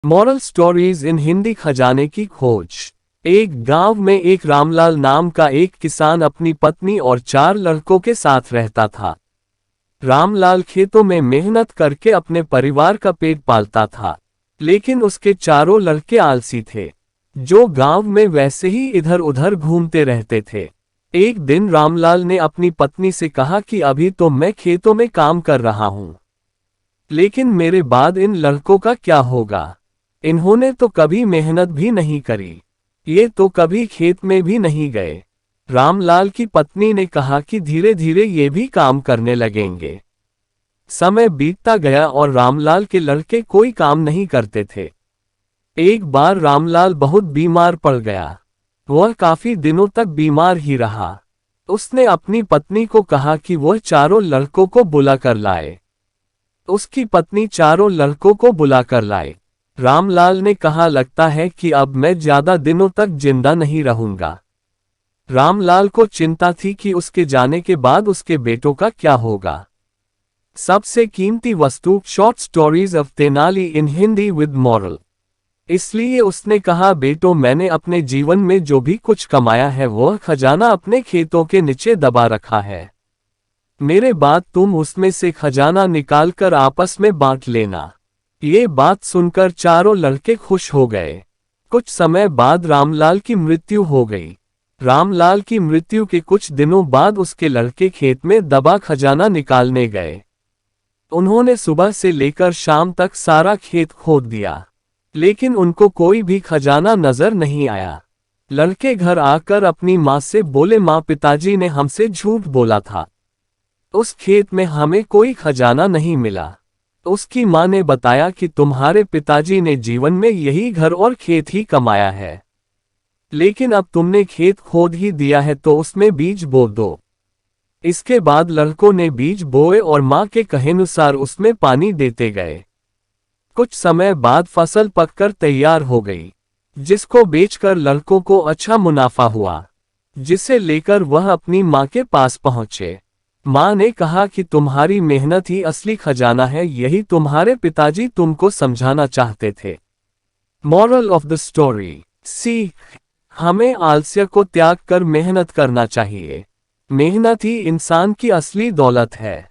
Moral stories in Hindi खजाने की खोज। एक गांव में एक रामलाल नाम का एक किसान अपनी पत्नी और 4 लड़कों के साथ रहता था। रामलाल खेतों में मेहनत करके अपने परिवार का पेट पालता था, लेकिन उसके चारों लड़के आलसी थे, जो गांव में वैसे ही इधर उधर घूमते रहते थे। एक दिन रामलाल ने अपनी पत्नी से कहा कि अभी तो मैं खेतों में काम कर रहा हूं, लेकिन मेरे बाद इन लड़कों का क्या होगा? इन्होंने तो कभी मेहनत भी नहीं करी, ये तो कभी खेत में भी नहीं गए। रामलाल की पत्नी ने कहा कि धीरे धीरे ये भी काम करने लगेंगे। समय बीतता गया और रामलाल के लड़के कोई काम नहीं करते थे। एक बार रामलाल बहुत बीमार पड़ गया। वह काफी दिनों तक बीमार ही रहा। उसने अपनी पत्नी को कहा कि वह चारों लड़कों को बुला कर लाए। उसकी पत्नी चारों लड़कों को बुला कर लाए। रामलाल ने कहा, लगता है कि अब मैं ज्यादा दिनों तक जिंदा नहीं रहूंगा। रामलाल को चिंता थी कि उसके जाने के बाद उसके बेटों का क्या होगा। सबसे कीमती वस्तु short stories of Tenali in Hindi with moral. इसलिए उसने कहा, बेटो, मैंने अपने जीवन में जो भी कुछ कमाया है वह खजाना अपने खेतों के नीचे दबा रखा है। मेरे बाद तुम उसमें से खजाना निकालकर आपस में बांट लेना। ये बात सुनकर चारों लड़के खुश हो गए। कुछ समय बाद रामलाल की मृत्यु हो गई। रामलाल की मृत्यु के कुछ दिनों बाद उसके लड़के खेत में दबा खजाना निकालने गए। उन्होंने सुबह से लेकर शाम तक सारा खेत खोद दिया, लेकिन उनको कोई भी खजाना नजर नहीं आया। लड़के घर आकर अपनी माँ से बोले, माँ, पिताजी ने हमसे झूठ बोला था, उस खेत में हमें कोई खजाना नहीं मिला। उसकी माँ ने बताया कि तुम्हारे पिताजी ने जीवन में यही घर और खेत ही कमाया है, लेकिन अब तुमने खेत खोद ही दिया है तो उसमें बीज बो दो। इसके बाद लड़कों ने बीज बोए और माँ के कहेनुसार उसमें पानी देते गए। कुछ समय बाद फसल पककर तैयार हो गई, जिसको बेचकर लड़कों को अच्छा मुनाफा हुआ, जिसे लेकर वह अपनी माँ के पास पहुंचे। माँ ने कहा कि तुम्हारी मेहनत ही असली खजाना है, यही तुम्हारे पिताजी तुमको समझाना चाहते थे। Moral of the story. सीख, हमें आलस्य को त्याग कर मेहनत करना चाहिए। मेहनत ही इंसान की असली दौलत है।